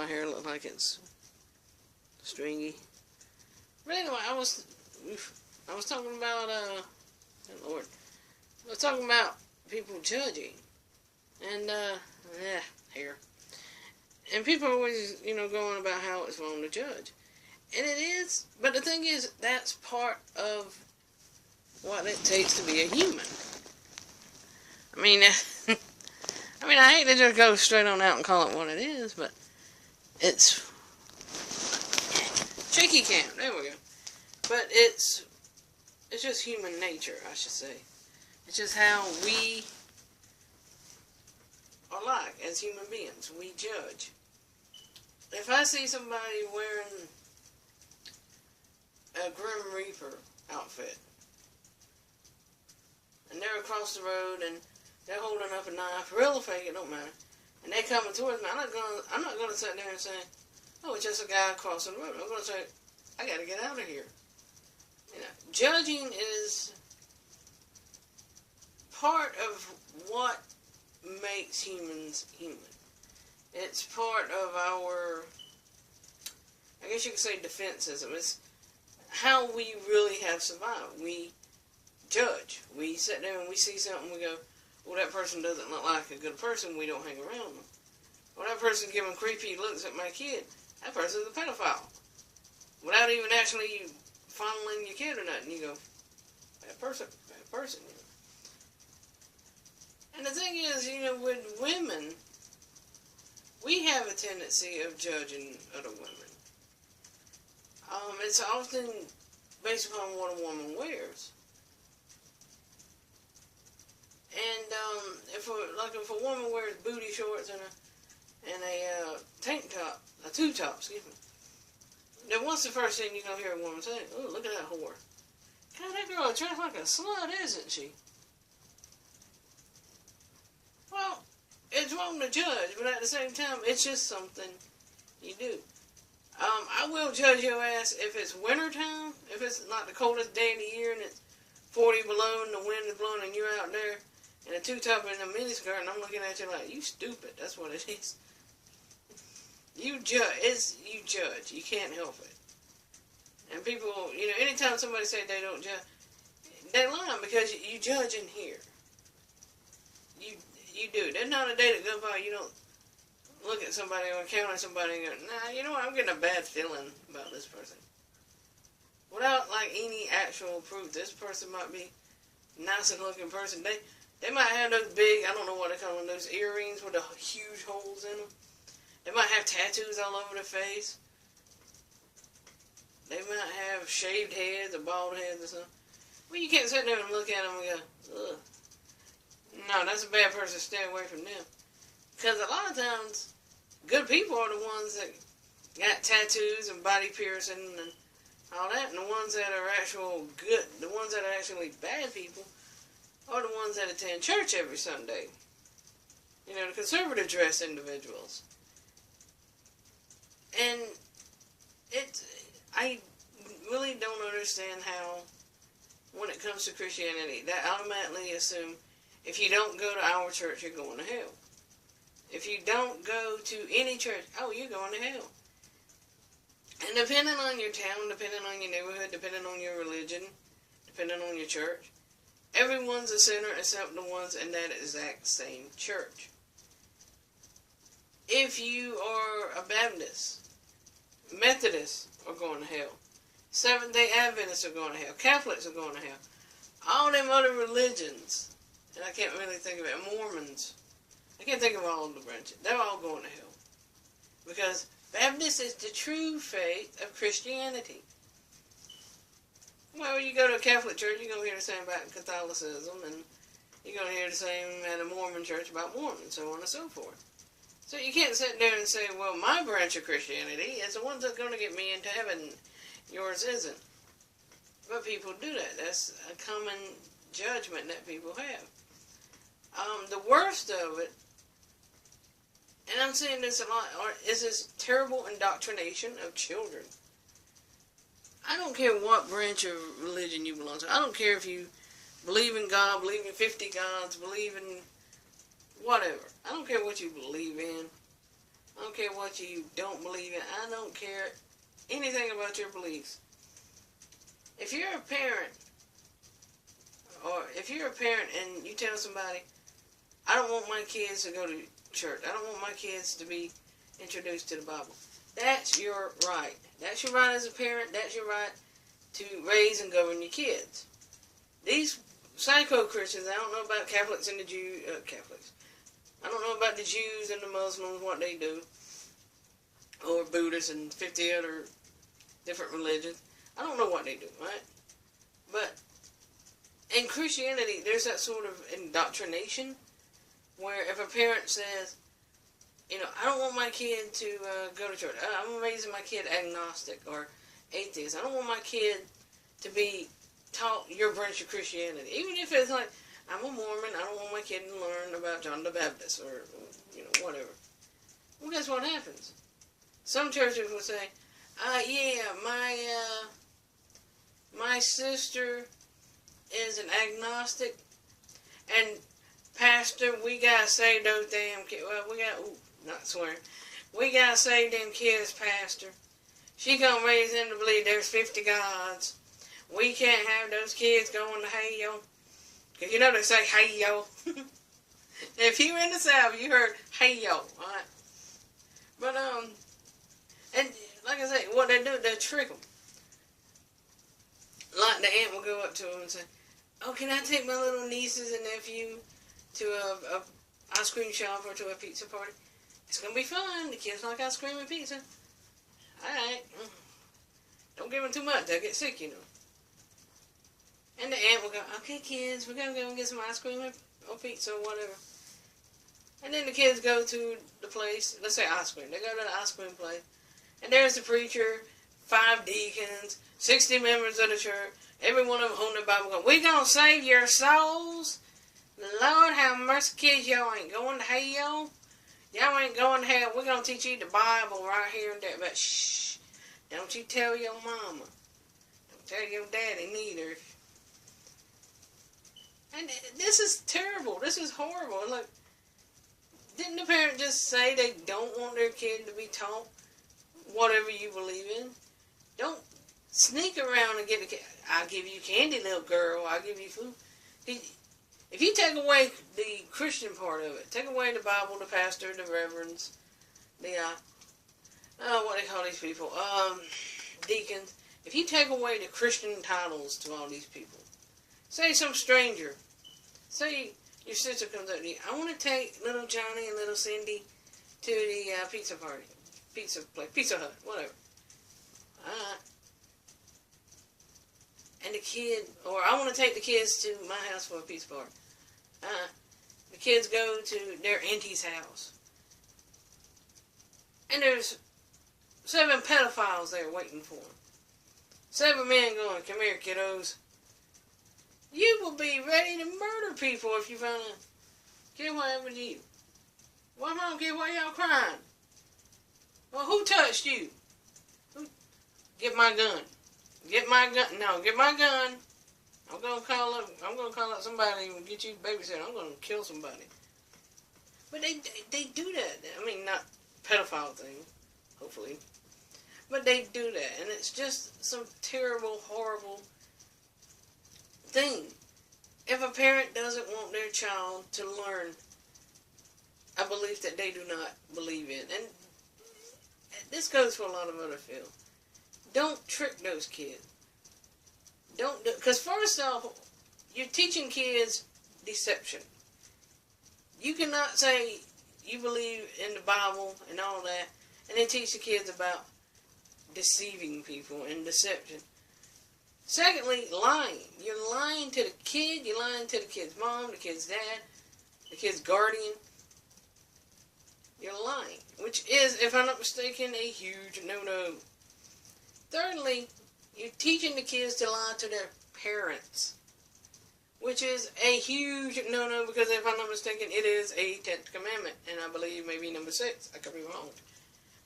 hair look like it's stringy. But anyway, I was talking about, oh Lord, I was talking about people judging, and, hair. And people are always, going about how it's wrong to judge. And it is, but the thing is, that's part of what it takes to be a human. I mean, I hate to just go straight on out and call it what it is, but it's shaky cam. There we go. But it's just human nature, I should say. It's just how we are like as human beings. We judge. If I see somebody wearing a Grim Reaper outfit, and they're across the road and they're holding up a knife, real or fake, it don't matter, and they're coming towards me, I'm not gonna sit there and say, oh, it's just a guy crossing the road. I'm gonna say, I gotta get out of here. Judging is part of what makes humans human. It's part of our, I guess you could say, defense system. It's how we really have survived. We judge. We sit there and we see something, we go, well, that person doesn't look like a good person, we don't hang around them. Well, that person's giving creepy looks at my kid, that person's a pedophile. Without even actually fondling your kid or nothing, you go, bad person. And the thing is, with women, we have a tendency of judging other women. It's often based upon what a woman wears. And if a woman wears booty shorts and a tank top, a two-top, excuse me, then what's the first thing you're going to hear a woman say? Oh, look at that whore. God, that girl is dressed like a slut, isn't she? Well, it's wrong to judge, but at the same time, it's just something you do. I will judge your ass if it's wintertime, if it's not the coldest day of the year and it's 40 below and the wind is blowing and you're out there in a two-top and a miniskirt and I'm looking at you like, you stupid, that's what it is. You judge, you can't help it. And people, anytime somebody say they don't judge, they're lying because you judge in here. You do. There's not a day that goes by you don't look at somebody or encounter somebody and go, nah, you know what, I'm getting a bad feeling about this person. Without, any actual proof. This person might be a nice looking person. They might have those big, I don't know what they call them, those earrings with the huge holes in them. They might have tattoos all over their face. They might have shaved heads or bald heads or something. Well, you can't sit there and look at them and go, ugh. No, that's a bad person. Stay away from them. Because a lot of times, good people are the ones that got tattoos and body piercing and all that. And the ones that are actual good, the ones that are actually bad people, are the ones that attend church every Sunday. The conservative dress individuals. And I really don't understand how, when it comes to Christianity, that automatically assume if you don't go to our church, you're going to hell. If you don't go to any church, oh, you're going to hell. And depending on your town, depending on your neighborhood, depending on your religion, depending on your church, everyone's a sinner except the ones in that exact same church. If you are a Baptist, Methodists are going to hell. Seventh-day Adventists are going to hell. Catholics are going to hell. All them other religions, and I can't really think of it, Mormons, I can't think of all of the branches. They're all going to hell. Because Baptist is the true faith of Christianity. Well, you go to a Catholic church, you're going to hear the same about Catholicism, and you're going to hear the same at a Mormon church about Mormons, so on and so forth. So you can't sit there and say, well, my branch of Christianity is the one that's going to get me into heaven. Yours isn't. But people do that. That's a common judgment that people have. The worst of it, and I'm saying this a lot, is this terrible indoctrination of children. I don't care what branch of religion you belong to. I don't care if you believe in God, believe in 50 gods, believe in whatever. I don't care what you believe in. I don't care what you don't believe in. I don't care anything about your beliefs. If you're a parent, and you tell somebody, I don't want my kids to go to church. I don't want my kids to be introduced to the Bible. That's your right. That's your right as a parent. That's your right to raise and govern your kids. These psycho-Christians, I don't know about Catholics and the Catholics. I don't know about the Jews and the Muslims, what they do. Or Buddhists and 50 other different religions. I don't know what they do, right? But in Christianity, there's that sort of indoctrination where if a parent says, I don't want my kid to go to church. I'm raising my kid agnostic or atheist. I don't want my kid to be taught your branch of Christianity. Even if it's like, I'm a Mormon, I don't want my kid to learn about John the Baptist or, whatever. Well, guess what happens? Some churches will say, yeah, my sister is an agnostic, and pastor, we gotta save those damn kids. Well, not swearing. We gotta save them kids, pastor. She gonna raise them to believe there's 50 gods. We can't have those kids going to hell. Because they say hell. If you were in the South, you heard hell, right? But, and like I say, what they do, they trick them. Like the aunt will go up to them and say, oh, can I take my little nieces and nephew to a ice cream shop or to a pizza party? It's going to be fun. The kids like ice cream and pizza. Alright. Don't give them too much. They'll get sick, And the aunt will go, okay, kids, we're going to go and get some ice cream or pizza or whatever. And then the kids go to the place, let's say ice cream. They go to the ice cream place. And there's the preacher, 5 deacons, 60 members of the church. Every one of them holding the Bible going, we going to save your souls? Lord have mercy, kids, y'all ain't going to hell. Y'all ain't going to hell. We're going to teach you the Bible right here and there. But shh, don't you tell your mama. Don't tell your daddy neither. And this is terrible. This is horrible. Look, didn't the parent just say they don't want their kid to be taught whatever you believe in? Don't sneak around and get a kid. I'll give you candy, little girl. I'll give you food. If you take away the Christian part of it, take away the Bible, the pastor, the reverends, the, what they call these people, deacons. If you take away the Christian titles to all these people, say some stranger, say your sister comes up to you, I want to take little Johnny and little Cindy to the pizza party, pizza Hut, whatever. And the kid, or I want to take the kids to my house for a pizza party. The kids go to their auntie's house. And there's 7 pedophiles there waiting for them. 7 men going, come here, kiddos. You will be ready to murder people if you find out. Get what happened to you. Well, Mom, get why y'all crying? Well, who touched you? Get my gun. Get my gun. No, get my gun. I'm gonna call up somebody and get you to babysit. I'm gonna kill somebody. But they do that. I mean, not pedophile thing, hopefully. But they do that, and it's just some terrible, horrible thing. If a parent doesn't want their child to learn a belief that they do not believe in, and this goes for a lot of other fields, don't trick those kids. Don't do, because first off, you're teaching kids deception. You cannot say you believe in the Bible and all that, and then teach the kids about deceiving people and deception. Secondly, lying. You're lying to the kid, you're lying to the kid's mom, the kid's dad, the kid's guardian. You're lying, which is, if I'm not mistaken, a huge no-no. Thirdly, you're teaching the kids to lie to their parents, which is a huge no-no, because if I'm not mistaken, it is a 10th commandment, and I believe maybe number 6. I could be wrong.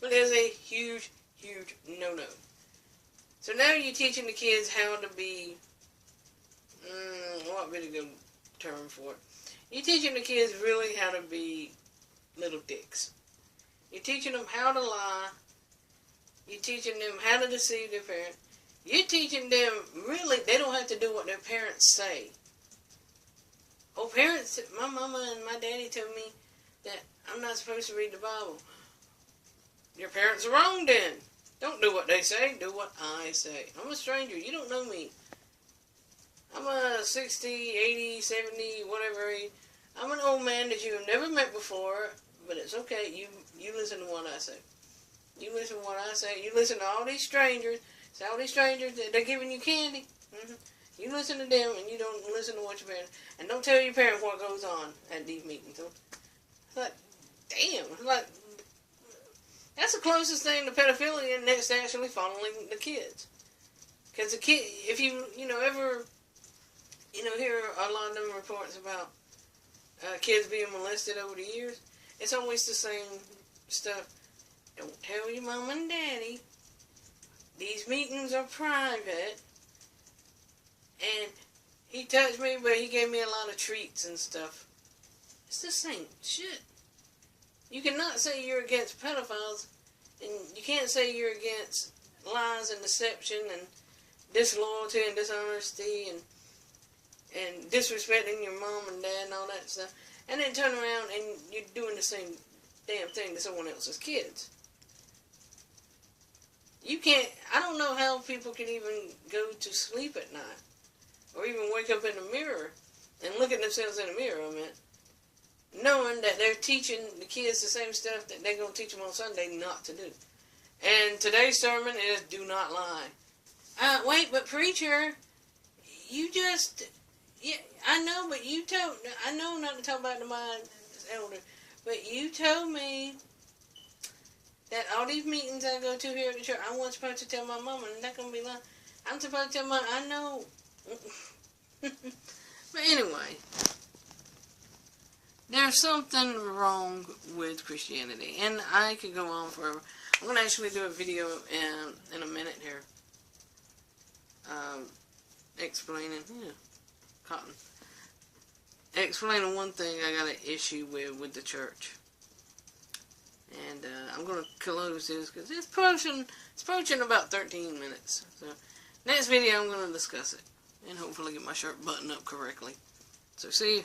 But it is a huge, huge no-no. So now you're teaching the kids how to be, what would be a good term for it? You're teaching the kids really how to be little dicks. You're teaching them how to lie. You're teaching them how to deceive their parents. You're teaching them, really, they don't have to do what their parents say. Oh, parents, my mama and my daddy told me that I'm not supposed to read the Bible. Your parents are wrong then. Don't do what they say, do what I say. I'm a stranger, you don't know me. I'm a 60, 80, 70, whatever age. I'm an old man that you have never met before, but it's okay, you listen to what I say. You listen to what I say. You listen to all these strangers. It's all these strangers, they're giving you candy. You listen to them, and you don't listen to what your parents... And don't tell your parents what goes on at these meetings. It's like, damn. It's like, that's the closest thing to pedophilia next to actually following the kids. Because the kid, if you ever, hear a lot of them reports about kids being molested over the years, it's always the same stuff. Don't tell your mom and daddy. These meetings are private. And he touched me, but he gave me a lot of treats and stuff. It's the same shit. You cannot say you're against pedophiles, and you can't say you're against lies and deception and disloyalty and dishonesty and disrespecting your mom and dad and all that stuff, and then turn around and you're doing the same damn thing to someone else's kids. You can't, I don't know how people can even go to sleep at night, or even wake up in the mirror and look at themselves in the mirror, knowing that they're teaching the kids the same stuff that they're going to teach them on Sunday not to do. And today's sermon is do not lie. Wait, but preacher, you just, yeah, I know, but you told, I know not to talk about the mind elder, but you told me that all these meetings I go to here at the church, I wasn't supposed to tell my mama, and that's going to be lying. I'm supposed to tell my, I know. But anyway, there's something wrong with Christianity, and I could go on forever. I'm going to actually do a video in a minute here, explaining, cotton, explaining one thing I got an issue with the church. And I'm going to close this because it's approaching about 13 minutes. So next video I'm going to discuss it and hopefully get my shirt buttoned up correctly. So see you.